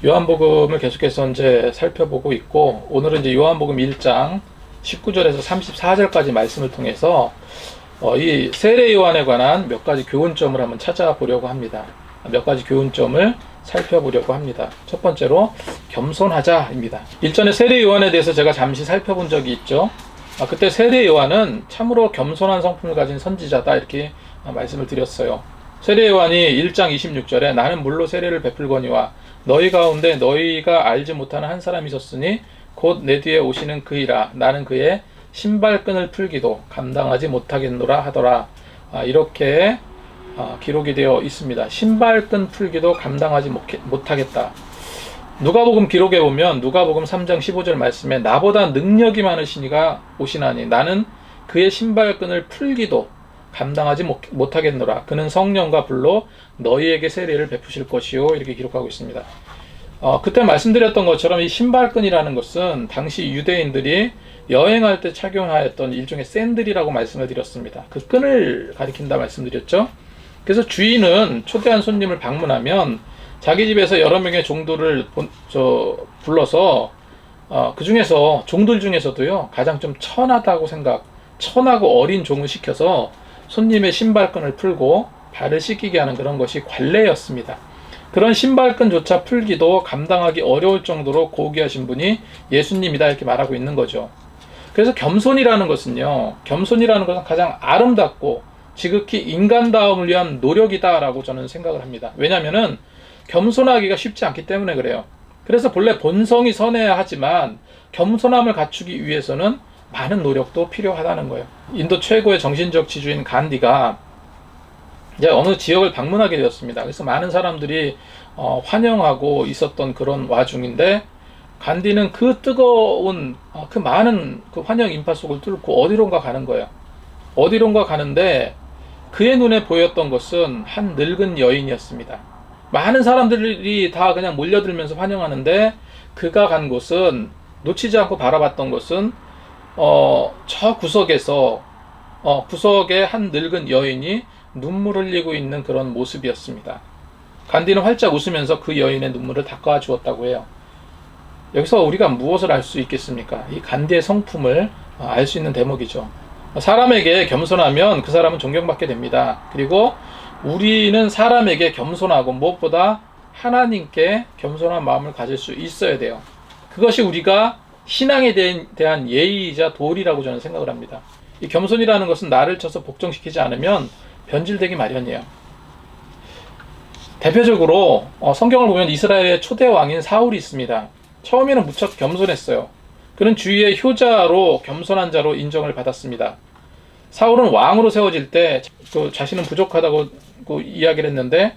요한복음을 계속해서 이제 살펴보고 있고, 오늘은 이제 요한복음 1장 19절에서 34절까지 말씀을 통해서 이 세례 요한에 관한 몇 가지 교훈점을 한번 찾아보려고 합니다. 몇 가지 교훈점을 살펴보려고 합니다. 첫 번째로 겸손하자입니다. 일전에 세례 요한에 대해서 제가 잠시 살펴본 적이 있죠. 그때 세례 요한은 참으로 겸손한 성품을 가진 선지자다, 이렇게 말씀을 드렸어요. 세례 요한이 1장 26절에 나는 물로 세례를 베풀거니와 너희 가운데 너희가 알지 못하는 한 사람이 있었으니 곧 내 뒤에 오시는 그이라. 나는 그의 신발끈을 풀기도 감당하지 못하겠노라 하더라. 이렇게 기록이 되어 있습니다. 신발끈 풀기도 감당하지 못하겠다. 누가복음 기록에 보면 누가복음 3장 15절 말씀에 나보다 능력이 많으신 이가 오시나니 나는 그의 신발끈을 풀기도 감당하지 못하겠노라. 그는 성령과 불로 너희에게 세례를 베푸실 것이요, 이렇게 기록하고 있습니다. 그때 말씀드렸던 것처럼 이 신발끈이라는 것은 당시 유대인들이 여행할 때 착용하였던 일종의 샌들이라고 말씀을 드렸습니다. 그 끈을 가리킨다 말씀드렸죠. 그래서 주인은 초대한 손님을 방문하면 자기 집에서 여러 명의 종들을 불러서 그 중에서 종들 중에서도요 가장 좀 천하고 어린 종을 시켜서 손님의 신발끈을 풀고 발을 씻기게 하는 그런 것이 관례였습니다. 그런 신발끈조차 풀기도 감당하기 어려울 정도로 고귀하신 분이 예수님이다, 이렇게 말하고 있는 거죠. 그래서 겸손이라는 것은 가장 아름답고 지극히 인간다움을 위한 노력이다라고 저는 생각을 합니다. 왜냐하면은 겸손하기가 쉽지 않기 때문에 그래요. 그래서 본래 본성이 선해야 하지만 겸손함을 갖추기 위해서는 많은 노력도 필요하다는 거예요. 인도 최고의 정신적 지주인 간디가 이제 어느 지역을 방문하게 되었습니다. 그래서 많은 사람들이 환영하고 있었던 그런 와중인데, 간디는 그 뜨거운 그 많은 그 환영 인파 속을 뚫고 어디론가 가는 거예요. 어디론가 가는데 그의 눈에 보였던 것은 한 늙은 여인이었습니다. 많은 사람들이 다 그냥 몰려들면서 환영하는데 그가 간 곳은, 놓치지 않고 바라봤던 것은 저 구석에서 구석에 한 늙은 여인이 눈물을 흘리고 있는 그런 모습이었습니다. 간디는 활짝 웃으면서 그 여인의 눈물을 닦아 주었다고 해요. 여기서 우리가 무엇을 알 수 있겠습니까? 이 간디의 성품을 알 수 있는 대목이죠. 사람에게 겸손하면 그 사람은 존경받게 됩니다. 그리고 우리는 사람에게 겸손하고 무엇보다 하나님께 겸손한 마음을 가질 수 있어야 돼요. 그것이 우리가 신앙에 대한 예의이자 도리라고 저는 생각을 합니다. 이 겸손이라는 것은 나를 쳐서 복종시키지 않으면 변질되기 마련이에요. 대표적으로 성경을 보면 이스라엘의 초대 왕인 사울이 있습니다. 처음에는 무척 겸손했어요. 그는 주위의 효자로 겸손한 자로 인정을 받았습니다. 사울은 왕으로 세워질 때 자신은 부족하다고 이야기를 했는데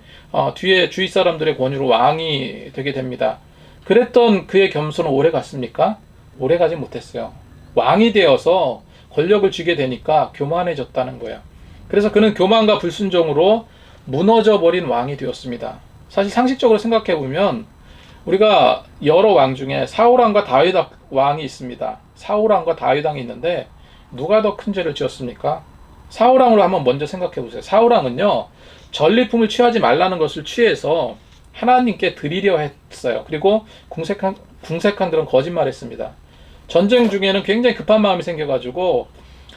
뒤에 주위 사람들의 권유로 왕이 되게 됩니다. 그랬던 그의 겸손은 오래 갔습니까? 오래 가지 못했어요. 왕이 되어서 권력을 쥐게 되니까 교만해졌다는 거예요. 그래서 그는 교만과 불순종으로 무너져버린 왕이 되었습니다. 사실 상식적으로 생각해보면 우리가 여러 왕 중에 사울왕과 다윗 왕이 있습니다. 사울왕과 다윗 왕이 있는데 누가 더 큰 죄를 지었습니까? 사울왕으로 한번 먼저 생각해보세요. 사울왕은요, 전리품을 취하지 말라는 것을 취해서 하나님께 드리려 했어요. 그리고 궁색한 그런 거짓말을 했습니다. 전쟁 중에는 굉장히 급한 마음이 생겨가지고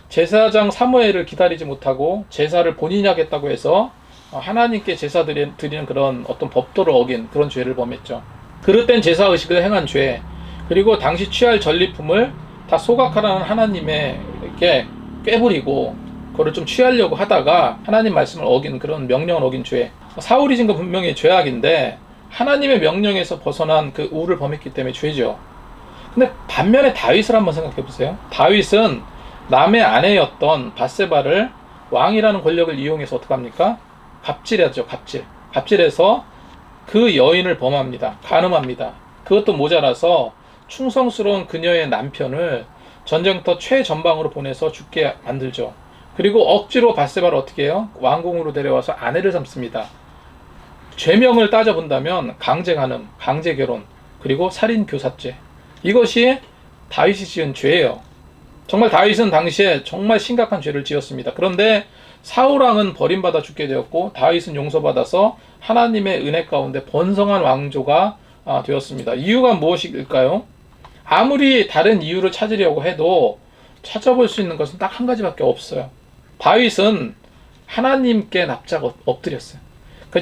제사장 사무엘을 기다리지 못하고 제사를 본인이 하겠다고 해서 하나님께 제사 드리는 그런 어떤 법도를 어긴 그런 죄를 범했죠. 그릇된 제사의식을 행한 죄, 그리고 당시 취할 전리품을 다 소각하라는 하나님에게 꾀부리고 그걸 좀 취하려고 하다가 하나님 말씀을 어긴, 그런 명령을 어긴 죄. 사울이 진 건 분명히 죄악인데 하나님의 명령에서 벗어난 그 우를 범했기 때문에 죄죠. 근데 반면에 다윗을 한번 생각해 보세요. 다윗은 남의 아내였던 밧세바를 왕이라는 권력을 이용해서 어떡합니까? 갑질하죠. 갑질해서 그 여인을 범합니다. 간음합니다. 그것도 모자라서 충성스러운 그녀의 남편을 전쟁터 최전방으로 보내서 죽게 만들죠. 그리고 억지로 밧세바를 어떻게 해요? 왕궁으로 데려와서 아내를 삼습니다. 죄명을 따져본다면 강제간음, 강제결혼, 그리고 살인교사죄. 이것이 다윗이 지은 죄예요. 정말 다윗은 당시에 정말 심각한 죄를 지었습니다. 그런데 사울왕은 버림받아 죽게 되었고 다윗은 용서받아서 하나님의 은혜 가운데 번성한 왕조가 되었습니다. 이유가 무엇일까요? 아무리 다른 이유를 찾으려고 해도 찾아볼 수 있는 것은 딱 한 가지밖에 없어요. 다윗은 하나님께 납작 엎드렸어요.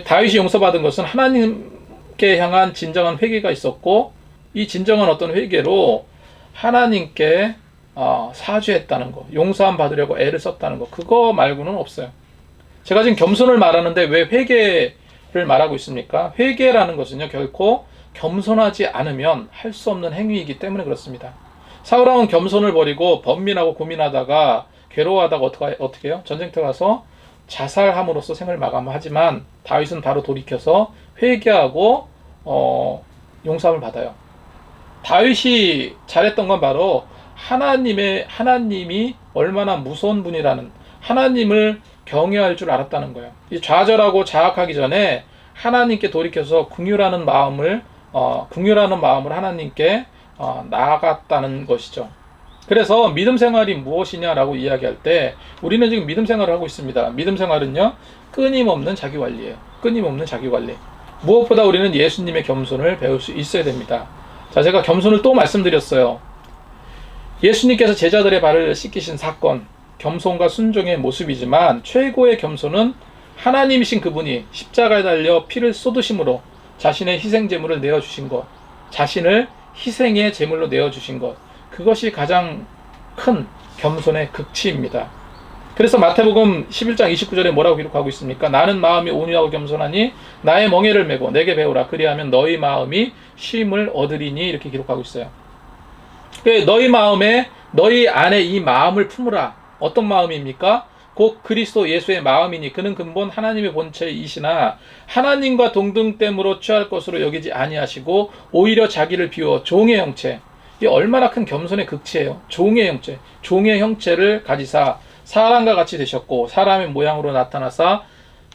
다윗이 용서받은 것은 하나님께 향한 진정한 회개가 있었고, 이 진정한 어떤 회개로 하나님께 사죄했다는 거, 용서함 받으려고 애를 썼다는 거, 그거 말고는 없어요. 제가 지금 겸손을 말하는데 왜 회개를 말하고 있습니까? 회개라는 것은요, 결코 겸손하지 않으면 할 수 없는 행위이기 때문에 그렇습니다. 사울왕은 겸손을 버리고 번민하고 고민하다가 괴로워하다가 어떻게 해요? 전쟁터 가서 자살함으로써 생을 마감하지만 다윗은 바로 돌이켜서 회개하고 용서함을 받아요. 다윗이 잘했던 건 바로 하나님이 얼마나 무서운 분이라는, 하나님을 경외할 줄 알았다는 거예요. 이 좌절하고 자학하기 전에 하나님께 돌이켜서 긍휼하는 마음을 하나님께 나아갔다는 것이죠. 그래서 믿음 생활이 무엇이냐라고 이야기할 때 우리는 지금 믿음 생활을 하고 있습니다. 믿음 생활은요, 끊임없는 자기관리예요. 끊임없는 자기관리. 무엇보다 우리는 예수님의 겸손을 배울 수 있어야 됩니다. 자, 제가 겸손을 또 말씀드렸어요. 예수님께서 제자들의 발을 씻기신 사건, 겸손과 순종의 모습이지만 최고의 겸손은 하나님이신 그분이 십자가에 달려 피를 쏟으심으로 자신의 희생제물을 내어주신 것, 자신을 희생의 제물로 내어주신 것, 그것이 가장 큰 겸손의 극치입니다. 그래서 마태복음 11장 29절에 뭐라고 기록하고 있습니까? 나는 마음이 온유하고 겸손하니 나의 멍에를 메고 내게 배우라. 그리하면 너희 마음이 쉼을 얻으리니, 이렇게 기록하고 있어요. 너희 안에 이 마음을 품으라. 어떤 마음입니까? 곧 그리스도 예수의 마음이니 그는 근본 하나님의 본체이시나 하나님과 동등됨으로 취할 것으로 여기지 아니하시고 오히려 자기를 비워 종의 형체, 이게 얼마나 큰 겸손의 극치예요. 종의 형체를 가지사 사람과 같이 되셨고 사람의 모양으로 나타나사,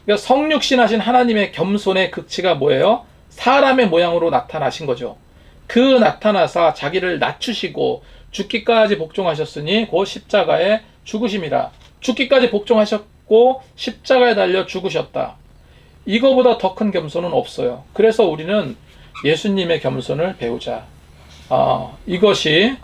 그러니까 성육신하신 하나님의 겸손의 극치가 뭐예요? 사람의 모양으로 나타나신 거죠. 그 나타나사 자기를 낮추시고 죽기까지 복종하셨으니 곧 십자가에 죽으심이라. 죽기까지 복종하셨고 십자가에 달려 죽으셨다. 이거보다 더 큰 겸손은 없어요. 그래서 우리는 예수님의 겸손을 배우자. 이것이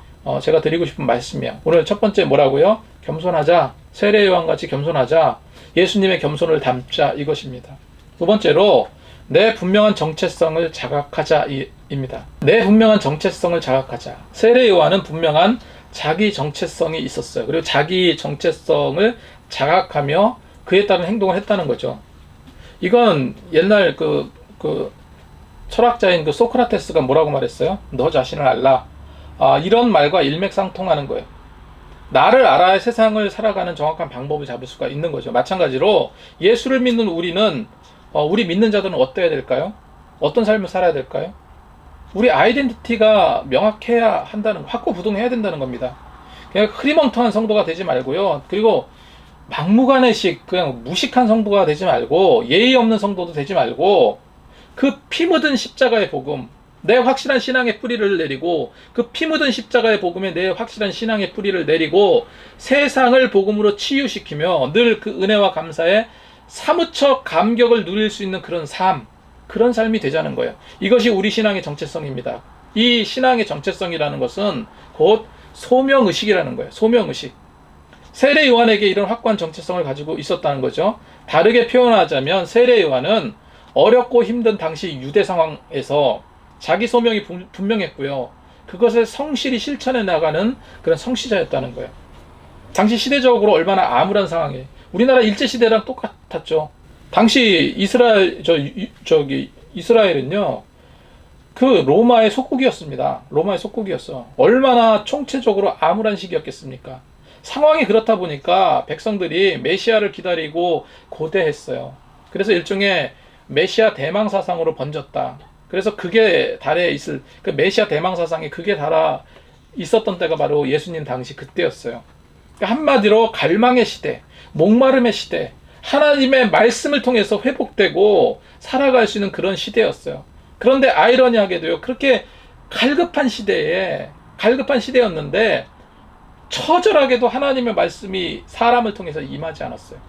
제가 드리고 싶은 말씀이에요. 오늘 첫 번째 뭐라고요? 겸손하자. 세례 요한같이 겸손하자. 예수님의 겸손을 담자, 이것입니다. 두 번째로 내 분명한 정체성을 자각하자 입니다. 내 분명한 정체성을 자각하자. 세례 요한은 분명한 자기 정체성이 있었어요. 그리고 자기 정체성을 자각하며 그에 따른 행동을 했다는 거죠. 이건 옛날 그 철학자인 그 소크라테스가 뭐라고 말했어요? 너 자신을 알라. 이런 말과 일맥상통하는 거예요. 나를 알아야 세상을 살아가는 정확한 방법을 잡을 수가 있는 거죠. 마찬가지로 예수를 믿는 우리는 우리 믿는 자들은 어때야 될까요? 어떤 삶을 살아야 될까요? 우리 아이덴티티가 명확해야 한다는, 확고부동해야 된다는 겁니다. 그냥 흐리멍텅한 성도가 되지 말고요. 그리고 막무가내식 그냥 무식한 성도가 되지 말고 예의 없는 성도도 되지 말고 그 피 묻은 십자가의 복음, 내 확실한 신앙의 뿌리를 내리고 그 피 묻은 십자가의 복음에 내 확실한 신앙의 뿌리를 내리고 세상을 복음으로 치유시키며 늘 그 은혜와 감사에 사무쳐 감격을 누릴 수 있는 그런 삶이 되자는 거예요. 이것이 우리 신앙의 정체성입니다. 이 신앙의 정체성이라는 것은 곧 소명의식이라는 거예요. 소명의식. 세례 요한에게 이런 확고한 정체성을 가지고 있었다는 거죠. 다르게 표현하자면 세례 요한은 어렵고 힘든 당시 유대 상황에서 자기 소명이 분명했고요. 그것을 성실히 실천해 나가는 그런 성시자였다는 거예요. 당시 시대적으로 얼마나 암울한 상황이에요. 우리나라 일제시대랑 똑같았죠. 당시 이스라엘은요, 그 로마의 속국이었습니다. 로마의 속국이었어. 얼마나 총체적으로 암울한 시기였겠습니까? 상황이 그렇다 보니까 백성들이 메시아를 기다리고 고대했어요. 그래서 일종의 메시아 대망 사상으로 번졌다. 그래서 그게 달에 있을, 그 메시아 대망 사상이 그게 달아 있었던 때가 바로 예수님 당시 그때였어요. 그러니까 한마디로 갈망의 시대, 목마름의 시대, 하나님의 말씀을 통해서 회복되고 살아갈 수 있는 그런 시대였어요. 그런데 아이러니하게도요, 그렇게 갈급한 시대였는데 처절하게도 하나님의 말씀이 사람을 통해서 임하지 않았어요.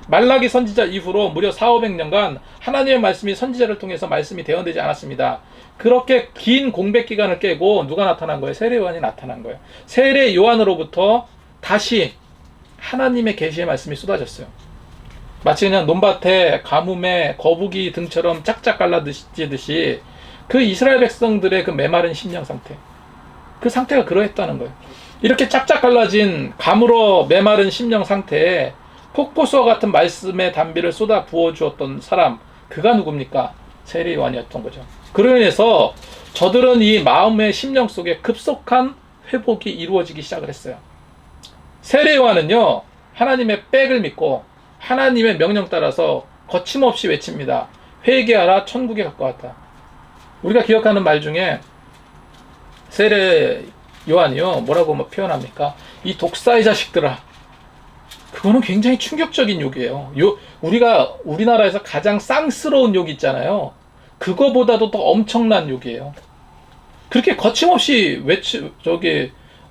말라기 선지자 이후로 무려 400~500년간 하나님의 말씀이 선지자를 통해서 말씀이 대언되지 않았습니다. 그렇게 긴 공백 기간을 깨고 누가 나타난 거예요? 세례 요한이 나타난 거예요. 세례 요한으로부터 다시 하나님의 계시의 말씀이 쏟아졌어요. 마치 그냥 논밭에 가뭄에 거북이 등처럼 짝짝 갈라지듯이 그 이스라엘 백성들의 그 메마른 심령 상태, 그 상태가 그러했다는 거예요. 이렇게 짝짝 갈라진 가물어 메마른 심령 상태에 폭포수와 같은 말씀의 단비를 쏟아 부어주었던 사람, 그가 누굽니까? 세례 요한이었던 거죠. 그로 인해서 저들은 이 마음의 심령 속에 급속한 회복이 이루어지기 시작을 했어요. 세례 요한은요, 하나님의 백을 믿고 하나님의 명령 따라서 거침없이 외칩니다. 회개하라, 천국에 가까웠다. 우리가 기억하는 말 중에 세례 요한이요, 뭐라고 표현합니까? 이 독사의 자식들아. 그거는 굉장히 충격적인 욕이에요. 우리가 우리나라에서 가장 쌍스러운 욕 있잖아요. 그거보다도 더 엄청난 욕이에요. 그렇게 거침없이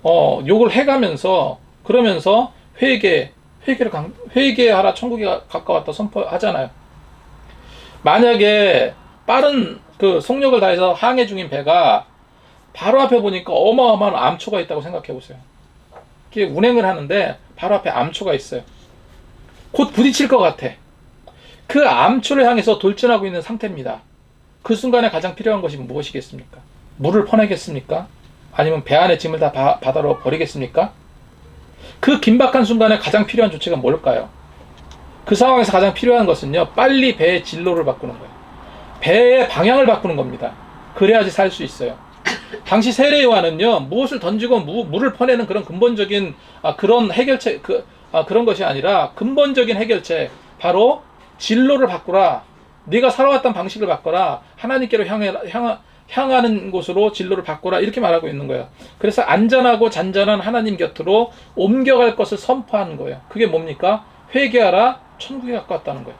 욕을 해가면서, 그러면서 회개하라, 천국이 가까웠다 선포하잖아요. 만약에 빠른 그 속력을 다해서 항해 중인 배가 바로 앞에 보니까 어마어마한 암초가 있다고 생각해 보세요. 이렇게 운행을 하는데 바로 앞에 암초가 있어요. 곧 부딪힐 것 같아. 그 암초를 향해서 돌진하고 있는 상태입니다. 그 순간에 가장 필요한 것이 무엇이겠습니까? 물을 퍼내겠습니까? 아니면 배 안에 짐을 다 바다로 버리겠습니까? 그 긴박한 순간에 가장 필요한 조치가 뭘까요? 그 상황에서 가장 필요한 것은요, 빨리 배의 진로를 바꾸는 거예요. 배의 방향을 바꾸는 겁니다. 그래야지 살 수 있어요. 당시 세례 요한은요, 무엇을 던지고 물을 퍼내는 그런 근본적인 그런 해결책, 그런 것이 아니라 근본적인 해결책, 바로 진로를 바꾸라. 네가 살아왔던 방식을 바꿔라. 하나님께로 향하는 곳으로 진로를 바꿔라. 이렇게 말하고 있는 거예요. 그래서 안전하고 잔잔한 하나님 곁으로 옮겨갈 것을 선포하는 거예요. 그게 뭡니까? 회개하라, 천국에 가까웠다는 거예요.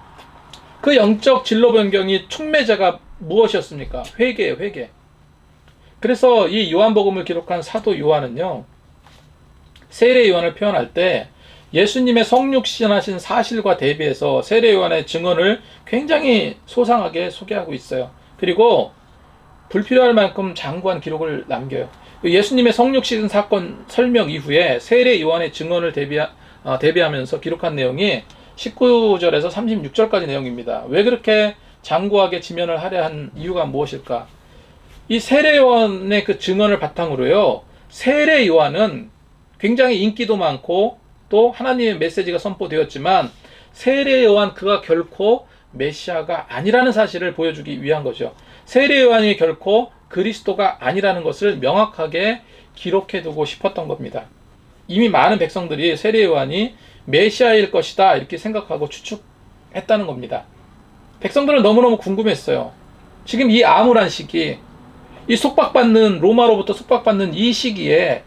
그 영적 진로 변경이 촉매제가 무엇이었습니까? 회개예요, 회개. 그래서 이 요한복음을 기록한 사도 요한은요, 세례 요한을 표현할 때 예수님의 성육신하신 사실과 대비해서 세례 요한의 증언을 굉장히 소상하게 소개하고 있어요. 그리고 불필요할 만큼 장구한 기록을 남겨요. 예수님의 성육신 사건 설명 이후에 세례 요한의 증언을 대비하면서 기록한 내용이 19절에서 36절까지 내용입니다. 왜 그렇게 장구하게 지면을 하려 한 이유가 무엇일까? 이 세례 요한의 그 증언을 바탕으로요, 세례 요한은 굉장히 인기도 많고 또 하나님의 메시지가 선포되었지만 세례 요한 그가 결코 메시아가 아니라는 사실을 보여주기 위한 거죠. 세례 요한이 결코 그리스도가 아니라는 것을 명확하게 기록해두고 싶었던 겁니다. 이미 많은 백성들이 세례 요한이 메시아일 것이다 이렇게 생각하고 추측했다는 겁니다. 백성들은 너무너무 궁금했어요. 지금 이 암울한 시기, 이 속박받는, 로마로부터 속박받는 이 시기에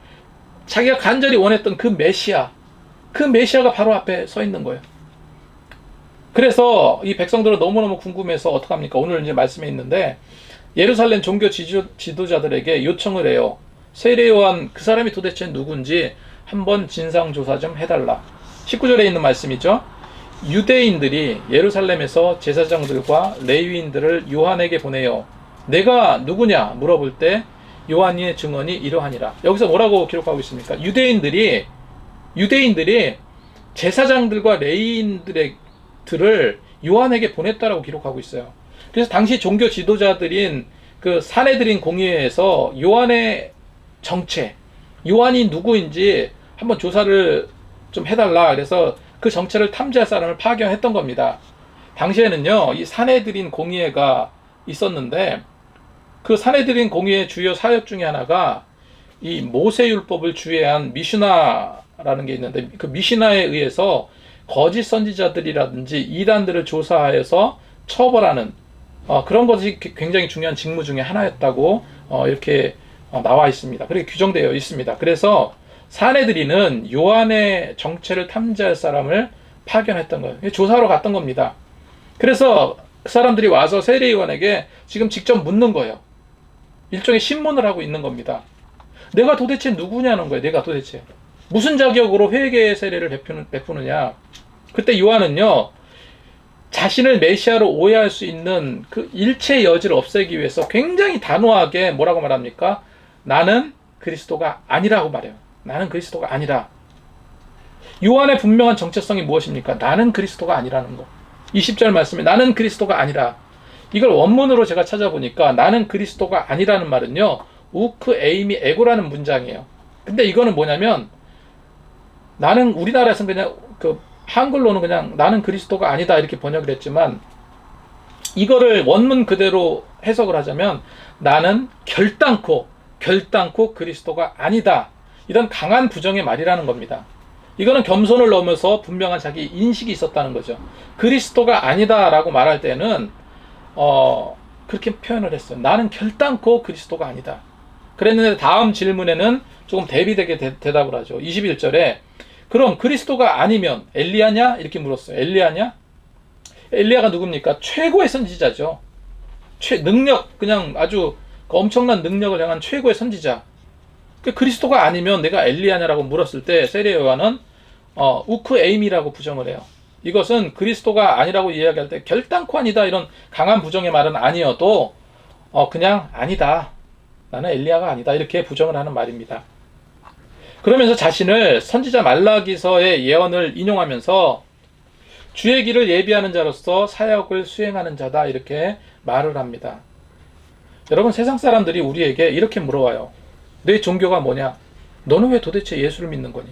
자기가 간절히 원했던 그 메시아가 바로 앞에 서 있는 거예요. 그래서 이 백성들은 너무너무 궁금해서 어떡합니까? 오늘 이제 말씀에 있는데 예루살렘 종교 지도자들에게 요청을 해요. 세례 요한 그 사람이 도대체 누군지 한번 진상조사 좀 해달라. 19절에 있는 말씀이죠. 유대인들이 예루살렘에서 제사장들과 레위인들을 요한에게 보내요. 내가 누구냐 물어볼 때 요한의 증언이 이러하니라. 여기서 뭐라고 기록하고 있습니까? 유대인들이 제사장들과 레위인들을 요한에게 보냈다라고 기록하고 있어요. 그래서 당시 종교 지도자들인 그 사내들인 공의회에서 요한의 정체, 요한이 누구인지 한번 조사를 좀 해달라. 그래서 그 정체를 탐지할 사람을 파견했던 겁니다. 당시에는요, 이 사내들인 공의회가 있었는데 그 사내들인 공의회 주요 사역 중에 하나가 이 모세율법을 주의한 미슈나라는 게 있는데 그 미슈나에 의해서 거짓 선지자들이라든지 이단들을 조사하여서 처벌하는 그런 것이 굉장히 중요한 직무 중에 하나였다고 이렇게 나와 있습니다. 그렇게 규정되어 있습니다. 그래서 사내들이는 요한의 정체를 탐지할 사람을 파견했던 거예요. 조사하러 갔던 겁니다. 그래서 그 사람들이 와서 세례 요한에게 지금 직접 묻는 거예요. 일종의 신문을 하고 있는 겁니다. 내가 도대체 누구냐는 거예요. 내가 도대체 무슨 자격으로 회개의 세례를 베푸느냐. 그때 요한은요, 자신을 메시아로 오해할 수 있는 그 일체의 여지를 없애기 위해서 굉장히 단호하게 뭐라고 말합니까? 나는 그리스도가 아니라고 말해요. 나는 그리스도가 아니라. 요한의 분명한 정체성이 무엇입니까? 나는 그리스도가 아니라는 거. 20절 말씀에 나는 그리스도가 아니라. 이걸 원문으로 제가 찾아보니까 나는 그리스도가 아니라는 말은요, 우크 에이미 에고라는 문장이에요. 근데 이거는 뭐냐면, 나는 우리나라에서는 그냥 한글로는 그냥 나는 그리스도가 아니다 이렇게 번역을 했지만, 이거를 원문 그대로 해석을 하자면 나는 결단코 그리스도가 아니다, 이런 강한 부정의 말이라는 겁니다. 이거는 겸손을 넘어서 분명한 자기 인식이 있었다는 거죠. 그리스도가 아니다라고 말할 때는 그렇게 표현을 했어요. 나는 결단코 그리스도가 아니다. 그랬는데 다음 질문에는 조금 대비되게 대답을 하죠. 21절에 그럼 그리스도가 아니면 엘리야냐? 이렇게 물었어요. 엘리야냐? 엘리야가 누굽니까? 최고의 선지자죠. 능력, 그냥 아주 엄청난 능력을 향한 최고의 선지자. 그리스도가 아니면 내가 엘리야냐라고 물었을 때 세례 요한은 우크 에임이라고 부정을 해요. 이것은 그리스도가 아니라고 이야기할 때 결단코 아니다 이런 강한 부정의 말은 아니어도 그냥 아니다, 나는 엘리야가 아니다, 이렇게 부정을 하는 말입니다. 그러면서 자신을 선지자 말라기서의 예언을 인용하면서 주의 길을 예비하는 자로서 사역을 수행하는 자다, 이렇게 말을 합니다. 여러분, 세상 사람들이 우리에게 이렇게 물어와요. 내 종교가 뭐냐? 너는 왜 도대체 예수를 믿는 거니?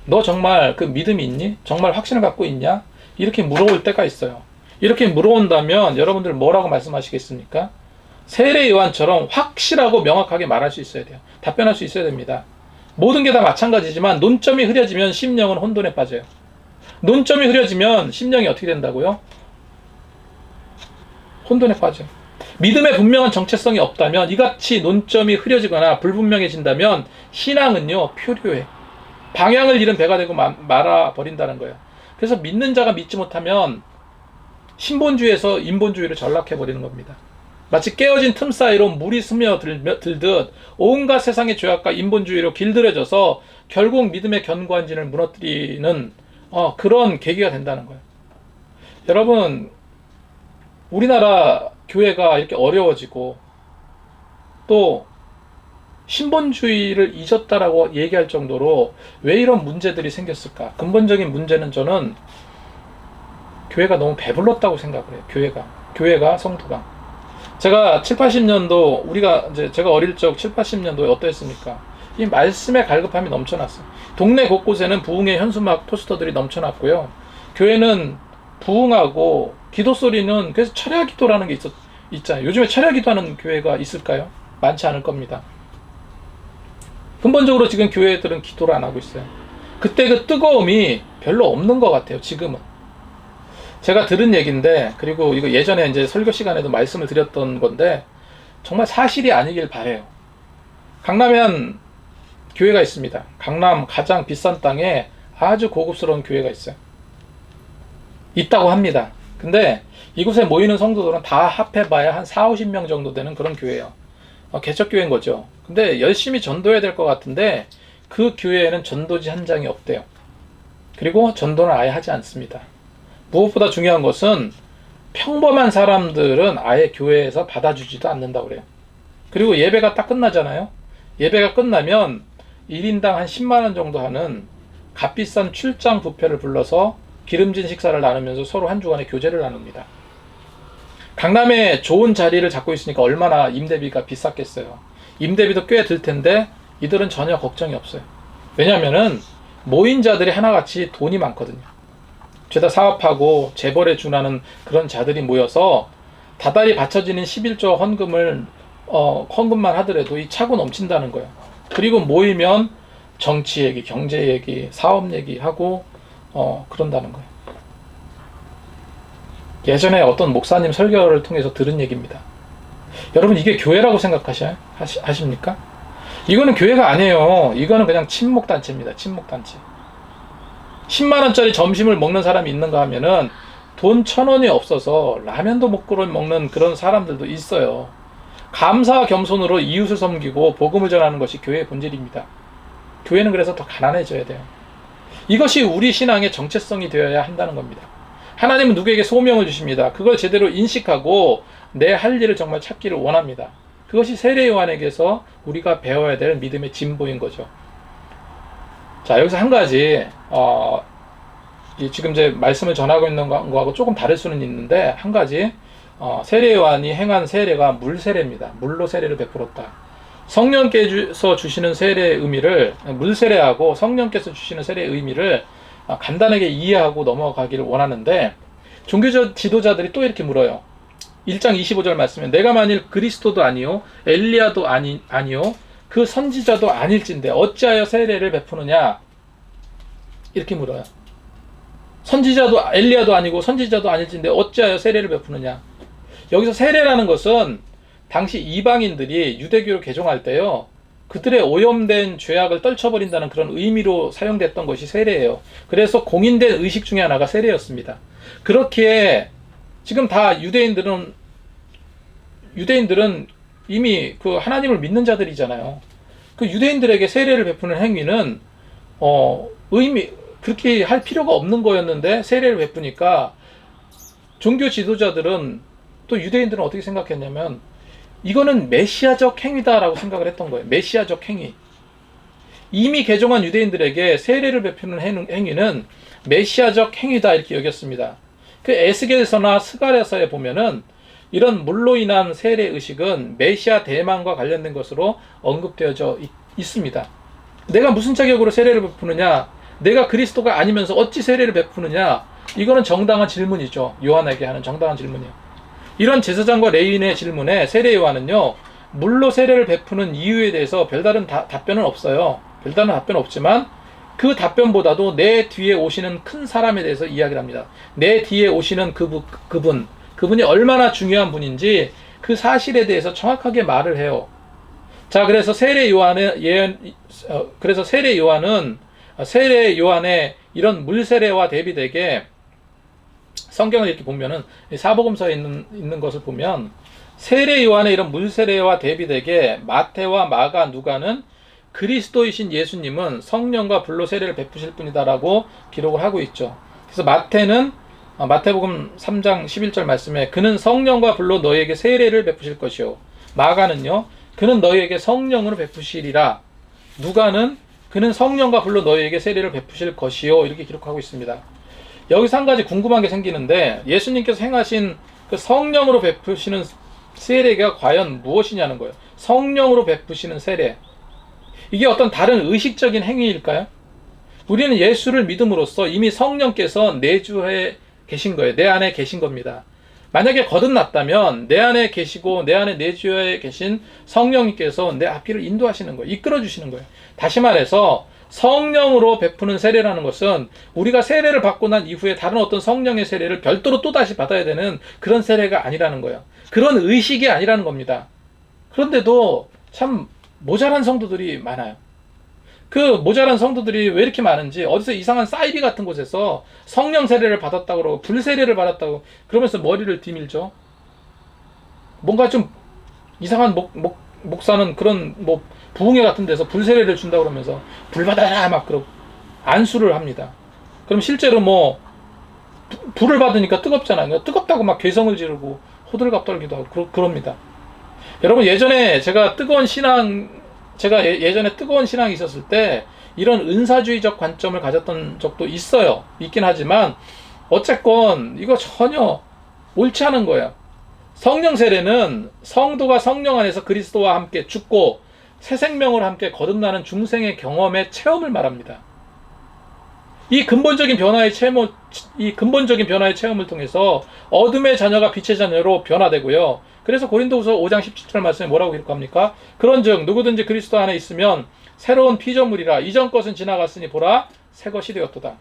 너 정말 그 믿음이 있니? 정말 확신을 갖고 있냐? 이렇게 물어올 때가 있어요. 이렇게 물어온다면 여러분들 뭐라고 말씀하시겠습니까? 세례 요한처럼 확실하고 명확하게 말할 수 있어야 돼요. 답변할 수 있어야 됩니다. 모든 게 다 마찬가지지만 논점이 흐려지면 심령은 혼돈에 빠져요. 논점이 흐려지면 심령이 어떻게 된다고요? 혼돈에 빠져요. 믿음의 분명한 정체성이 없다면, 이같이 논점이 흐려지거나 불분명해진다면 신앙은요, 표류해. 방향을 잃은 배가 되고 말아버린다는 거예요. 그래서 믿는 자가 믿지 못하면 신본주의에서 인본주의로 전락해버리는 겁니다. 마치 깨어진 틈 사이로 물이 스며들듯 온갖 세상의 죄악과 인본주의로 길들여져서 결국 믿음의 견고한 진을 무너뜨리는 그런 계기가 된다는 거예요. 여러분, 우리나라 교회가 이렇게 어려워지고 또 신본주의를 잊었다라고 얘기할 정도로 왜 이런 문제들이 생겼을까? 근본적인 문제는 저는 교회가 너무 배불렀다고 생각을 해요. 교회가 성도가. 제가 7, 80년도 제가 어릴 적 7, 80년도에 어떠했습니까? 이 말씀의 갈급함이 넘쳐났어요. 동네 곳곳에는 부흥의 현수막 포스터들이 넘쳐났고요. 교회는 부흥하고 기도 소리는, 그래서 철야 기도라는 게 있잖아요. 요즘에 철야 기도하는 교회가 있을까요? 많지 않을 겁니다. 근본적으로 지금 교회들은 기도를 안 하고 있어요. 그때 그 뜨거움이 별로 없는 것 같아요, 지금은. 제가 들은 얘기인데, 그리고 이거 예전에 이제 설교 시간에도 말씀을 드렸던 건데, 정말 사실이 아니길 바래요. 강남에 한 교회가 있습니다. 강남 가장 비싼 땅에 아주 고급스러운 교회가 있어요. 있다고 합니다. 근데 이곳에 모이는 성도들은 다 합해봐야 한 4, 50명 정도 되는 그런 교회예요. 개척교회인 거죠. 근데 열심히 전도해야 될 것 같은데 그 교회에는 전도지 한 장이 없대요. 그리고 전도는 아예 하지 않습니다. 무엇보다 중요한 것은 평범한 사람들은 아예 교회에서 받아주지도 않는다고 그래요. 그리고 예배가 딱 끝나잖아요. 예배가 끝나면 1인당 한 10만 원 정도 하는 값비싼 출장 뷔페를 불러서 기름진 식사를 나누면서 서로 한 주간의 교제를 나눕니다. 강남에 좋은 자리를 잡고 있으니까 얼마나 임대비가 비쌌겠어요. 임대비도 꽤 들 텐데 이들은 전혀 걱정이 없어요. 왜냐하면은 모인 자들이 하나같이 돈이 많거든요. 죄다 사업하고 재벌에 준하는 그런 자들이 모여서 다달이 바쳐지는 11조 헌금만 하더라도 이 차고 넘친다는 거예요. 그리고 모이면 정치 얘기, 경제 얘기, 사업 얘기하고 그런다는 거예요. 예전에 어떤 목사님 설교를 통해서 들은 얘기입니다. 여러분, 이게 교회라고 생각하십니까? 이거는 교회가 아니에요. 이거는 그냥 친목단체입니다. 친목단체. 10만원짜리 점심을 먹는 사람이 있는가 하면은 돈 1,000원이 없어서 라면도 못 끓여 먹는 그런 사람들도 있어요. 감사와 겸손으로 이웃을 섬기고 복음을 전하는 것이 교회의 본질입니다. 교회는 그래서 더 가난해져야 돼요. 이것이 우리 신앙의 정체성이 되어야 한다는 겁니다. 하나님은 누구에게 소명을 주십니다. 그걸 제대로 인식하고 내 할 일을 정말 찾기를 원합니다. 그것이 세례 요한에게서 우리가 배워야 될 믿음의 진보인 거죠. 자, 여기서 한 가지 지금 제 말씀을 전하고 있는 거하고 조금 다를 수는 있는데, 한 가지 세례 요한이 행한 세례가 물 세례입니다. 물로 세례를 베풀었다. 성령께서 주시는 세례의 의미를, 물 세례하고 성령께서 주시는 세례의 의미를 간단하게 이해하고 넘어가기를 원하는데, 종교 지도자들이 또 이렇게 물어요. 1장 25절 말씀에 내가 만일 그리스도도 아니요 엘리야도 아니요 그 선지자도 아닐진데 어찌하여 세례를 베푸느냐, 이렇게 물어요. 선지자도 엘리야도 아니고 선지자도 아닐진데 어찌하여 세례를 베푸느냐. 여기서 세례라는 것은 당시 이방인들이 유대교를 개종할 때요, 그들의 오염된 죄악을 떨쳐버린다는 그런 의미로 사용됐던 것이 세례예요. 그래서 공인된 의식 중에 하나가 세례였습니다. 그렇기에 지금 다 유대인들은 이미 그 하나님을 믿는 자들이잖아요. 그 유대인들에게 세례를 베푸는 행위는 그렇게 할 필요가 없는 거였는데 세례를 베푸니까 종교 지도자들은, 또 유대인들은 어떻게 생각했냐면 이거는 메시아적 행위다라고 생각을 했던 거예요. 메시아적 행위. 이미 개종한 유대인들에게 세례를 베푸는 행위는 메시아적 행위다, 이렇게 여겼습니다. 그 에스겔서나 스가랴서에 보면은 이런 물로 인한 세례 의식은 메시아 대망과 관련된 것으로 언급되어져 있습니다. 내가 무슨 자격으로 세례를 베푸느냐, 내가 그리스도가 아니면서 어찌 세례를 베푸느냐, 이거는 정당한 질문이죠. 요한에게 하는 정당한 질문이에요. 이런 제사장과 레위인의 질문에 세례 요한은요, 물로 세례를 베푸는 이유에 대해서 별다른 답변은 없어요. 별다른 답변은 없지만 그 답변보다도 내 뒤에 오시는 큰 사람에 대해서 이야기를 합니다. 내 뒤에 오시는 그분이 얼마나 중요한 분인지 그 사실에 대해서 정확하게 말을 해요. 자, 그래서 세례 요한의 이런 물 세례와 대비되게 성경을 이렇게 보면은 사복음서에 있는 것을 보면 세례 요한의 이런 물 세례와 대비되게 마태와 마가, 누가는 그리스도이신 예수님은 성령과 불로 세례를 베푸실 분이다라고 기록을 하고 있죠. 그래서 마태복음 3장 11절 말씀에 그는 성령과 불로 너희에게 세례를 베푸실 것이요. 마가는요, 그는 너희에게 성령으로 베푸시리라. 누가는 그는 성령과 불로 너희에게 세례를 베푸실 것이요, 이렇게 기록하고 있습니다. 여기서 한 가지 궁금한 게 생기는데, 예수님께서 행하신 그 성령으로 베푸시는 세례가 과연 무엇이냐는 거예요. 성령으로 베푸시는 세례, 이게 어떤 다른 의식적인 행위일까요? 우리는 예수를 믿음으로써 이미 성령께서 내주해 계신 거예요. 내 안에 계신 겁니다. 만약에 거듭났다면 내 안에 계시고 내 안에 내주해 계신 성령님께서 내 앞길을 인도하시는 거예요. 이끌어 주시는 거예요. 다시 말해서 성령으로 베푸는 세례라는 것은 우리가 세례를 받고 난 이후에 다른 어떤 성령의 세례를 별도로 또다시 받아야 되는 그런 세례가 아니라는 거예요. 그런 의식이 아니라는 겁니다. 그런데도 참 모자란 성도들이 많아요. 그 모자란 성도들이 왜 이렇게 많은지, 어디서 이상한 사이비 같은 곳에서 성령 세례를 받았다고 그러고 불 세례를 받았다고 그러면서 머리를 뒤밀죠. 뭔가 좀 이상한 목사는 그런 부흥회 같은 데서 불 세례를 준다고 그러면서 불 받아라 막 그러고 안수를 합니다. 그럼 실제로 불을 받으니까 뜨겁잖아요. 뜨겁다고 막 괴성을 지르고 호들갑 떨기도 하고 그럽니다. 여러분, 예전에 제가 예전에 뜨거운 신앙이 있었을 때 이런 은사주의적 관점을 가졌던 적도 있긴 하지만 어쨌건 이거 전혀 옳지 않은 거예요. 성령 세례는 성도가 성령 안에서 그리스도와 함께 죽고 새 생명을 함께 거듭나는 중생의 경험의 체험을 말합니다. 이 근본적인 변화의 체험을 통해서 어둠의 자녀가 빛의 자녀로 변화되고요. 그래서 고린도후서 5장 17절 말씀에 뭐라고 기록합니까? 그런즉 누구든지 그리스도 안에 있으면 새로운 피조물이라. 이전 것은 지나갔으니 보라 새 것이 되었도다.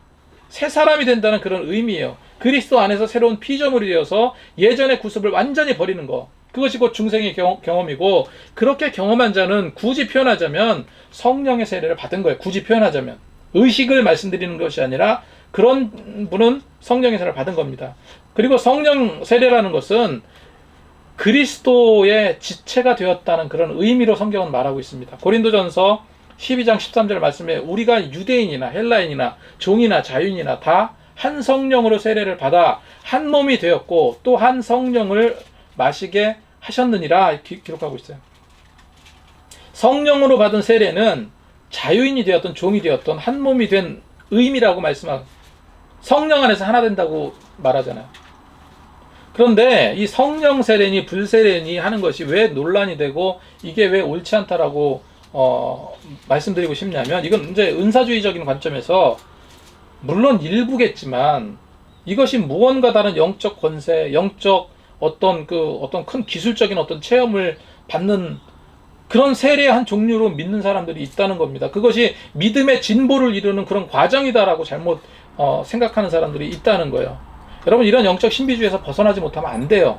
새 사람이 된다는 그런 의미예요. 그리스도 안에서 새로운 피조물이 되어서 예전의 구습을 완전히 버리는 거. 그것이 곧 중생의 경험이고, 그렇게 경험한 자는 굳이 표현하자면 성령의 세례를 받은 거예요. 굳이 표현하자면. 의식을 말씀드리는 것이 아니라 그런 분은 성령의 세례를 받은 겁니다. 그리고 성령 세례라는 것은 그리스도의 지체가 되었다는 그런 의미로 성경은 말하고 있습니다. 고린도전서 12장 13절 말씀에 우리가 유대인이나 헬라인이나 종이나 자유인이나 다 한 성령으로 세례를 받아 한 몸이 되었고 또 한 성령을 마시게 하셨느니라 기록하고 있어요. 성령으로 받은 세례는 자유인이 되었던 종이 되었던 한 몸이 된 의미라고 말씀하고 성령 안에서 하나 된다고 말하잖아요. 그런데 이 성령 세례니 불세례니 하는 것이 왜 논란이 되고 이게 왜 옳지 않다라고 말씀드리고 싶냐면, 이건 이제 은사주의적인 관점에서 물론 일부겠지만 이것이 무언가 다른 영적 권세, 영적 어떤 큰 기술적인 어떤 체험을 받는 그런 세례의 한 종류로 믿는 사람들이 있다는 겁니다. 그것이 믿음의 진보를 이루는 그런 과정이다라고 잘못 생각하는 사람들이 있다는 거예요. 여러분, 이런 영적 신비주의에서 벗어나지 못하면 안 돼요.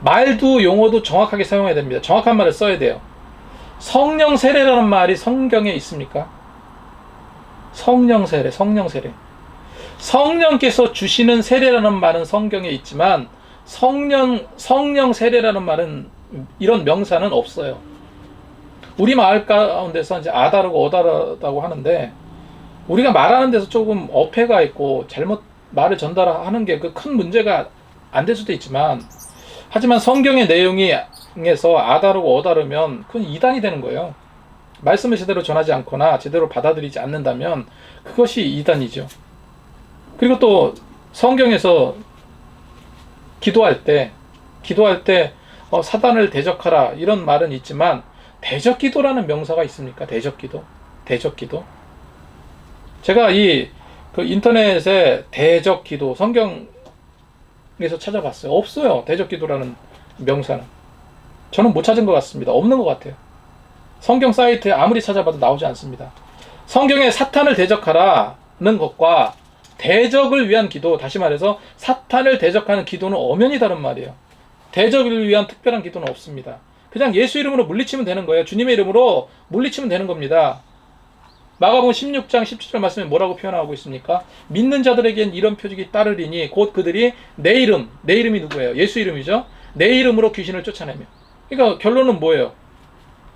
말도 용어도 정확하게 사용해야 됩니다. 정확한 말을 써야 돼요. 성령 세례라는 말이 성경에 있습니까? 성령 세례. 성령께서 주시는 세례라는 말은 성경에 있지만 성령 세례라는 말은, 이런 명사는 없어요. 우리 마을 가운데서 이제 아다르고 어다르다고 하는데, 우리가 말하는 데서 조금 어폐가 있고 잘못 말을 전달하는 게 그 큰 문제가 안 될 수도 있지만, 하지만 성경의 내용에서 아다르고 어다르면 그건 이단이 되는 거예요. 말씀을 제대로 전하지 않거나 제대로 받아들이지 않는다면 그것이 이단이죠. 그리고 또 성경에서 기도할 때 사단을 대적하라 이런 말은 있지만, 대적기도라는 명사가 있습니까? 대적기도. 제가 인터넷에 대적기도 성경에서 찾아봤어요. 없어요. 대적기도라는 명사는. 저는 못 찾은 것 같습니다. 없는 것 같아요. 성경 사이트에 아무리 찾아봐도 나오지 않습니다. 성경에 사탄을 대적하라는 것과 대적을 위한 기도, 다시 말해서 사탄을 대적하는 기도는 엄연히 다른 말이에요. 대적을 위한 특별한 기도는 없습니다. 그냥 예수 이름으로 물리치면 되는 거예요. 주님의 이름으로 물리치면 되는 겁니다. 마가복음 16장 17절 말씀에 뭐라고 표현하고 있습니까? 믿는 자들에겐 이런 표적이 따르리니 곧 그들이 내 이름이 누구예요? 예수 이름이죠. 내 이름으로 귀신을 쫓아내며. 그러니까 결론은 뭐예요?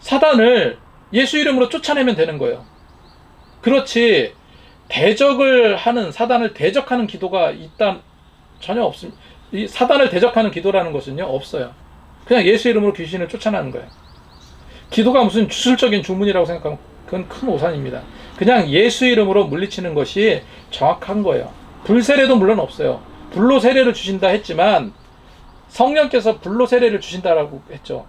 사단을 예수 이름으로 쫓아내면 되는 거예요. 그렇지, 대적을 하는, 사단을 대적하는 기도가 전혀 없습니다. 이 사단을 대적하는 기도라는 것은요, 없어요. 그냥 예수 이름으로 귀신을 쫓아내는 거예요. 기도가 무슨 주술적인 주문이라고 생각하면 그건 큰 오산입니다. 그냥 예수 이름으로 물리치는 것이 정확한 거예요. 불세례도 물론 없어요. 불로 세례를 주신다 했지만 성령께서 불로 세례를 주신다라고 했죠.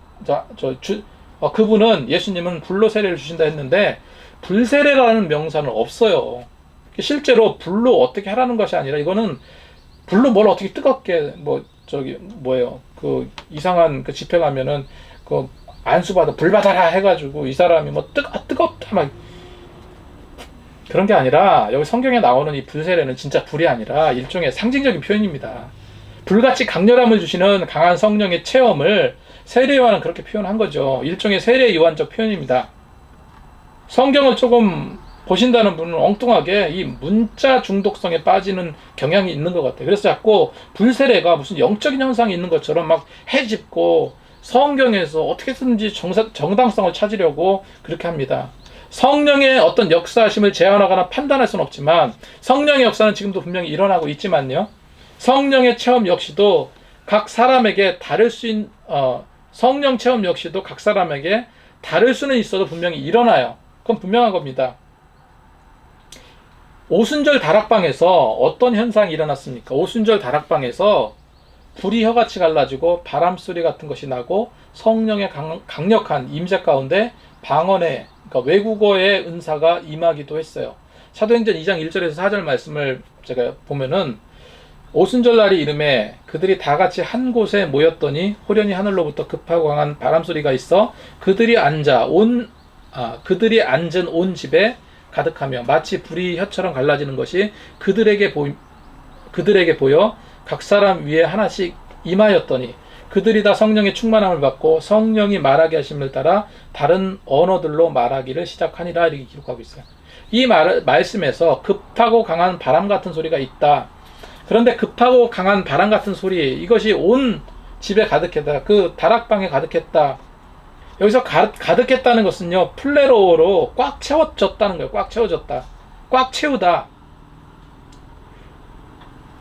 그분은, 예수님은 불로 세례를 주신다 했는데 불세례라는 명사는 없어요. 실제로 불로 어떻게 하라는 것이 아니라, 이거는 불로 뭘 어떻게 뜨겁게 이상한 집회 가면은 안수받아 불 받아라 해가지고 이 사람이 뜨겁다 막 그런 게 아니라, 여기 성경에 나오는 이 불세례는 진짜 불이 아니라 일종의 상징적인 표현입니다. 불같이 강렬함을 주시는 강한 성령의 체험을 세례 요한은 그렇게 표현한 거죠. 일종의 세례 요한적 표현입니다. 성경을 조금 보신다는 분은 엉뚱하게 이 문자 중독성에 빠지는 경향이 있는 것 같아요. 그래서 자꾸 불세례가 무슨 영적인 현상이 있는 것처럼 막 해집고 성경에서 어떻게든지 정당성을 찾으려고 그렇게 합니다. 성령의 어떤 역사하심을 제한하거나 판단할 수는 없지만 성령의 역사는 지금도 분명히 일어나고 있지만요, 성령의 체험 역시도 각 사람에게 성령 체험 역시도 각 사람에게 다를 수는 있어도 분명히 일어나요. 그건 분명한 겁니다. 오순절 다락방에서 어떤 현상이 일어났습니까? 오순절 다락방에서 불이 혀같이 갈라지고 바람소리 같은 것이 나고 성령의 강력한 임재 가운데 방언의, 그러니까 외국어의 은사가 임하기도 했어요. 사도행전 2장 1절에서 4절 말씀을 제가 보면은, 오순절 날이 이름에 그들이 다 같이 한 곳에 모였더니 호련히 하늘로부터 급하고 강한 바람소리가 있어 그들이 앉은 온 집에 가득하며 마치 불이 혀처럼 갈라지는 것이 그들에게 보여 각 사람 위에 하나씩 임하였더니 그들이 다 성령의 충만함을 받고 성령이 말하게 하심을 따라 다른 언어들로 말하기를 시작하니라, 이렇게 기록하고 있어요. 이 말씀에서 급하고 강한 바람 같은 소리가 있다. 그런데 급하고 강한 바람 같은 소리, 이것이 온 집에 가득했다. 그 다락방에 가득했다. 여기서 가득했다는 것은요, 플레로어로 꽉 채워졌다는 거예요. 꽉 채워졌다. 꽉 채우다.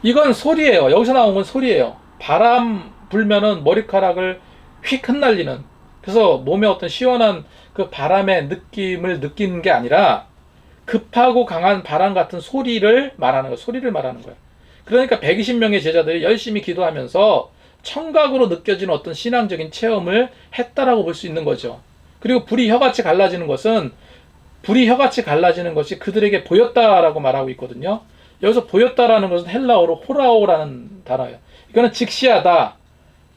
이건 소리예요. 여기서 나온 건 소리예요. 바람 불면은 머리카락을 휙 흩날리는, 그래서 몸에 어떤 시원한 그 바람의 느낌을 느끼는 게 아니라 급하고 강한 바람 같은 소리를 말하는 거예요. 소리를 말하는 거예요. 그러니까 120명의 제자들이 열심히 기도하면서 청각으로 느껴지는 어떤 신앙적인 체험을 했다라고 볼 수 있는 거죠. 그리고 불이 혀같이 갈라지는 것은, 불이 혀같이 갈라지는 것이 그들에게 보였다라고 말하고 있거든요. 여기서 보였다라는 것은 헬라어로 호라오라는 단어예요. 이거는 직시하다,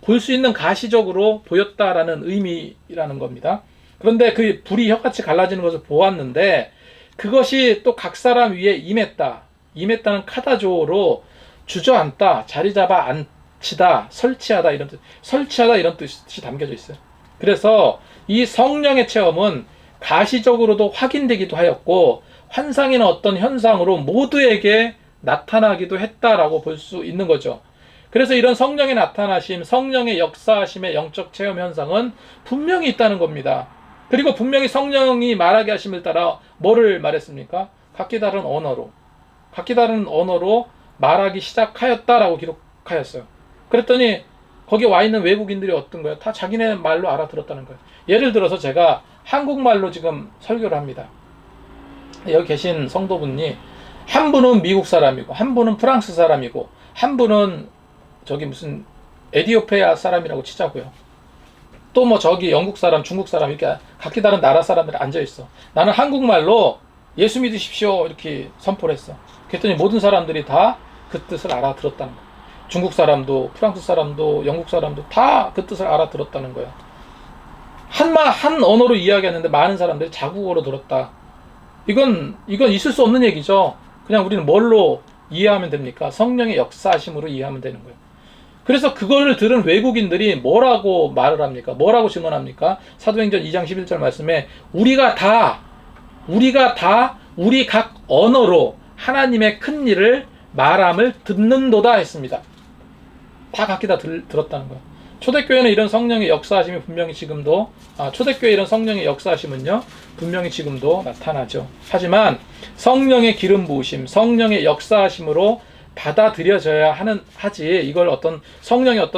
볼 수 있는 가시적으로 보였다라는 의미라는 겁니다. 그런데 그 불이 혀같이 갈라지는 것을 보았는데 그것이 또 각 사람 위에 임했다. 임했다는 카다조로 주저앉다, 자리 잡아 앉히다, 설치하다 이런 뜻, 설치하다 이런 뜻이 담겨져 있어요. 그래서 이 성령의 체험은 가시적으로도 확인되기도 하였고 환상이나 어떤 현상으로 모두에게 나타나기도 했다라고 볼 수 있는 거죠. 그래서 이런 성령의 나타나심, 성령의 역사하심의 영적 체험 현상은 분명히 있다는 겁니다. 그리고 분명히 성령이 말하게 하심을 따라 뭐를 말했습니까? 각기 다른 언어로, 각기 다른 언어로 말하기 시작하였다라고 기록하였어요. 그랬더니 거기 와 있는 외국인들이 어떤 거예요? 다 자기네 말로 알아들었다는 거예요. 예를 들어서 제가 한국말로 지금 설교를 합니다. 여기 계신 성도분이 한 분은 미국 사람이고 한 분은 프랑스 사람이고 한 분은 저기 무슨 에디오피아 사람이라고 치자고요. 또 뭐 저기 영국 사람, 중국 사람 이렇게 각기 다른 나라 사람들이 앉아 있어. 나는 한국말로 예수 믿으십시오 이렇게 선포를 했어. 그랬더니 모든 사람들이 다 그 뜻을 알아들었다는 거야. 중국 사람도 프랑스 사람도 영국 사람도 다 그 뜻을 알아들었다는 거야. 한 언어로 이야기하는데 많은 사람들이 자국어로 들었다. 이건 있을 수 없는 얘기죠. 그냥 우리는 뭘로 이해하면 됩니까? 성령의 역사하심으로 이해하면 되는 거예요. 그래서 그거를 들은 외국인들이 뭐라고 말을 합니까? 뭐라고 증언합니까? 사도행전 2장 11절 말씀에 우리가 다 우리 각 언어로 하나님의 큰 일을 말함을 듣는도다 했습니다. 다 각기 다 들었다는 거예요. 초대교회는 이런 성령의 역사하심이 분명히 지금도, 초대교회 이런 성령의 역사하심은요 분명히 지금도 나타나죠. 하지만 성령의 기름 부으심, 성령의 역사하심으로 받아들여져야 하지, 이걸 어떤 성령의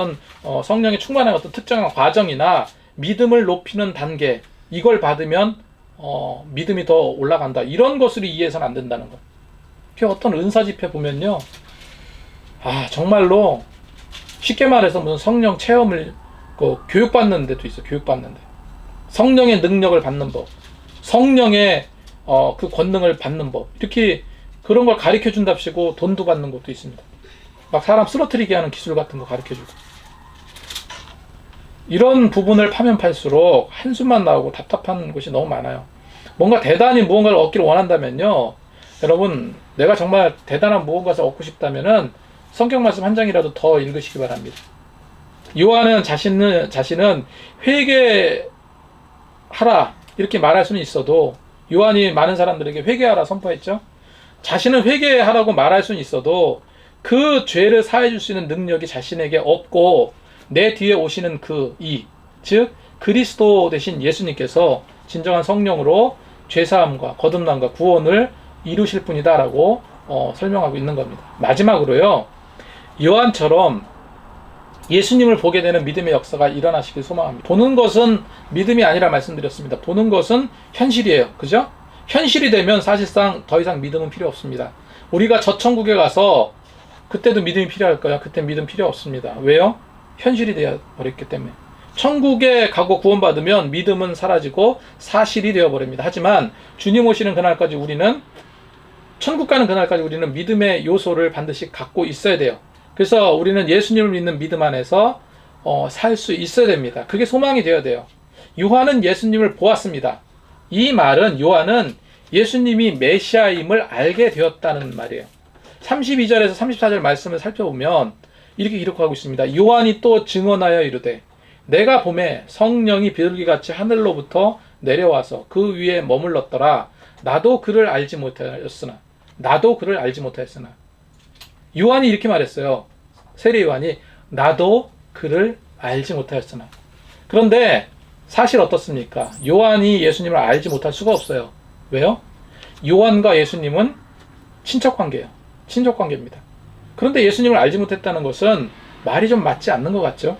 성령의 충만한 어떤 특정한 과정이나 믿음을 높이는 단계, 이걸 받으면 믿음이 더 올라간다, 이런 것으로 이해해서는 안 된다는 거. 어떤 은사 집회 보면요, 정말로 쉽게 말해서 무슨 성령 체험을 교육받는 데도 있어. 교육받는데 성령의 능력을 받는 법, 성령의 그 권능을 받는 법, 이렇게 그런 걸 가르쳐 준답시고 돈도 받는 것도 있습니다. 막 사람 쓰러뜨리게 하는 기술 같은 거 가르쳐 주고. 이런 부분을 파면 팔수록 한숨만 나오고 답답한 것이 너무 많아요. 뭔가 대단히 무언가를 얻기를 원한다면요, 여러분, 내가 정말 대단한 무언가를 얻고 싶다면은 성경 말씀 한 장이라도 더 읽으시기 바랍니다. 요한은 자신은 회개하라 이렇게 말할 수는 있어도, 요한이 많은 사람들에게 회개하라 선포했죠. 자신은 회개하라고 말할 수는 있어도 그 죄를 사해 줄 수 있는 능력이 자신에게 없고, 내 뒤에 오시는 즉 그리스도 대신 예수님께서 진정한 성령으로 죄사함과 거듭남과 구원을 이루실 분이다 라고 설명하고 있는 겁니다. 마지막으로요, 요한처럼 예수님을 보게 되는 믿음의 역사가 일어나시길 소망합니다. 보는 것은 믿음이 아니라 말씀드렸습니다. 보는 것은 현실이에요. 그죠? 현실이 되면 사실상 더 이상 믿음은 필요 없습니다. 우리가 저 천국에 가서 그때도 믿음이 필요할 거야. 그때 믿음 필요 없습니다. 왜요? 현실이 되어 버렸기 때문에. 천국에 가고 구원받으면 믿음은 사라지고 사실이 되어버립니다. 하지만 주님 오시는 그날까지 우리는, 천국 가는 그날까지 우리는 믿음의 요소를 반드시 갖고 있어야 돼요. 그래서 우리는 예수님을 믿는 믿음 안에서 살 수 있어야 됩니다. 그게 소망이 되어야 돼요. 요한은 예수님을 보았습니다. 이 말은 요한은 예수님이 메시아임을 알게 되었다는 말이에요. 32절에서 34절 말씀을 살펴보면 이렇게 기록하고 있습니다. 요한이 또 증언하여 이르되 내가 보매 성령이 비둘기같이 하늘로부터 내려와서 그 위에 머물렀더라. 나도 그를 알지 못하였으나 요한이 이렇게 말했어요. 세례 요한이 나도 그를 알지 못하였으나. 그런데 사실 어떻습니까? 요한이 예수님을 알지 못할 수가 없어요. 왜요? 요한과 예수님은 친척관계예요. 친족관계입니다. 그런데 예수님을 알지 못했다는 것은 말이 좀 맞지 않는 것 같죠?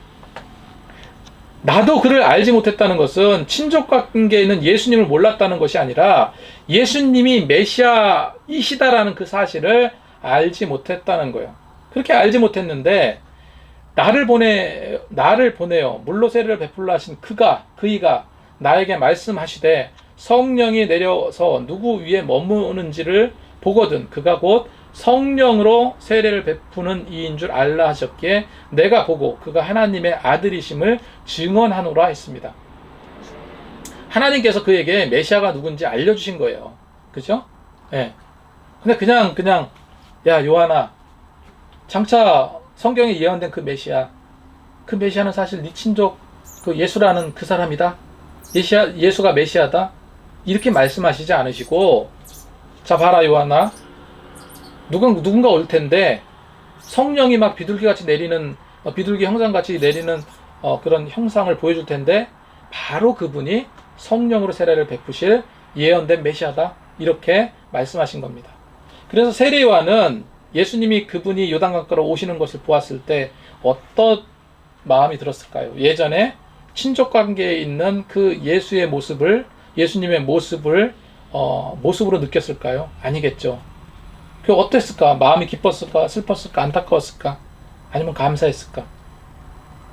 나도 그를 알지 못했다는 것은 친족 관계에 있는 예수님을 몰랐다는 것이 아니라 예수님이 메시아이시다라는 그 사실을 알지 못했다는 거예요. 그렇게 알지 못했는데 나를 보내어 물로 세례를 베풀라 하신 그이가 나에게 말씀하시되 성령이 내려서 누구 위에 머무는지를 보거든 그가 곧 성령으로 세례를 베푸는 이인 줄 알라 하셨기에 내가 보고 그가 하나님의 아들이심을 증언하노라 했습니다. 하나님께서 그에게 메시아가 누군지 알려주신 거예요. 그죠? 예. 근데 그냥 야 요한아, 장차 성경에 예언된 그 메시아는 사실 네 친족 그 예수라는 그 사람이다. 예수가 메시아다. 이렇게 말씀하시지 않으시고, 자 봐라 요한아, 누군가 올 텐데 성령이 막 비둘기같이 내리는 비둘기 형상같이 내리는 그런 형상을 보여줄 텐데 바로 그분이 성령으로 세례를 베푸실 예언된 메시아다. 이렇게 말씀하신 겁니다. 그래서 세례 요한은 예수님이 그분이 요단강가로 오시는 것을 보았을 때 어떤 마음이 들었을까요? 예전에 친족 관계에 있는 그 예수님의 모습으로 느꼈을까요? 아니겠죠. 그 어땠을까? 마음이 기뻤을까? 슬펐을까? 안타까웠을까? 아니면 감사했을까?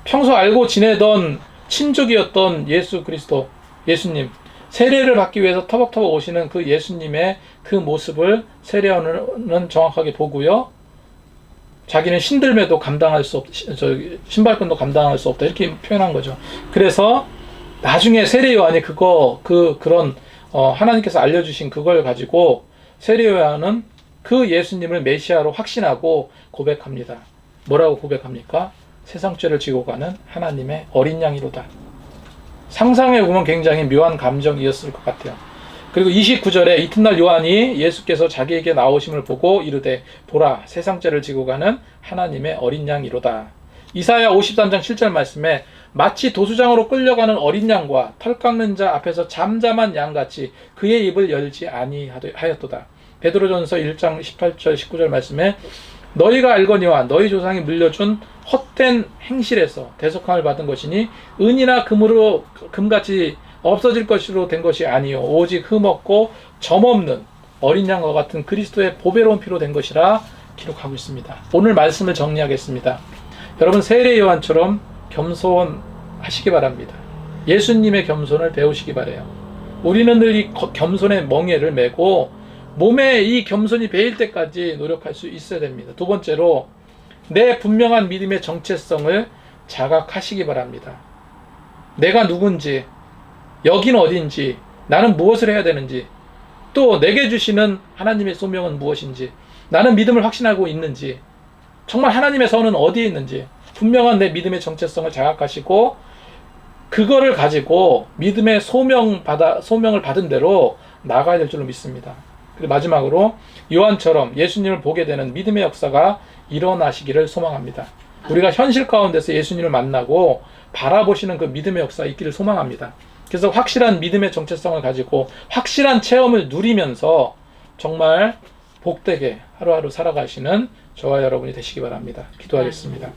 평소 알고 지내던 친족이었던 예수 그리스도, 예수님, 세례를 받기 위해서 터벅터벅 오시는 그 예수님의 그 모습을 세례요한은 정확하게 보고요. 자기는 신들매도 감당할 수 신발끈도 감당할 수 없다. 이렇게 표현한 거죠. 그래서 나중에 세례요한이 그런 하나님께서 알려주신 그걸 가지고 세례요한은 그 예수님을 메시아로 확신하고 고백합니다. 뭐라고 고백합니까? 세상 죄를 지고 가는 하나님의 어린 양이로다. 상상해 보면 굉장히 묘한 감정이었을 것 같아요. 그리고 29절에 이튿날 요한이 예수께서 자기에게 나오심을 보고 이르되 보라 세상 죄를 지고 가는 하나님의 어린 양이로다. 이사야 53장 7절 말씀에 마치 도수장으로 끌려가는 어린 양과 털 깎는 자 앞에서 잠잠한 양같이 그의 입을 열지 아니하였도다. 베드로전서 1장 18절 19절 말씀에 너희가 알거니와 너희 조상이 물려준 헛된 행실에서 대속함을 받은 것이니 은이나 금같이 없어질 것으로 된 것이 아니요 오직 흠없고 점없는 어린 양과 같은 그리스도의 보배로운 피로 된 것이라 기록하고 있습니다. 오늘 말씀을 정리하겠습니다. 여러분 세례 요한처럼 겸손하시기 바랍니다. 예수님의 겸손을 배우시기 바라요. 우리는 늘 이 겸손의 멍에를 메고 몸에 이 겸손이 배일 때까지 노력할 수 있어야 됩니다. 두 번째로 내 분명한 믿음의 정체성을 자각하시기 바랍니다. 내가 누군지, 여긴 어딘지, 나는 무엇을 해야 되는지, 또 내게 주시는 하나님의 소명은 무엇인지, 나는 믿음을 확신하고 있는지, 정말 하나님의 선은 어디에 있는지 분명한 내 믿음의 정체성을 자각하시고 그거를 가지고 믿음의 소명을 받은 대로 나가야 될 줄로 믿습니다. 그리고 마지막으로 요한처럼 예수님을 보게 되는 믿음의 역사가 일어나시기를 소망합니다. 우리가 현실 가운데서 예수님을 만나고 바라보시는 그 믿음의 역사가 있기를 소망합니다. 그래서 확실한 믿음의 정체성을 가지고 확실한 체험을 누리면서 정말 복되게 하루하루 살아가시는 저와 여러분이 되시기 바랍니다. 기도하겠습니다.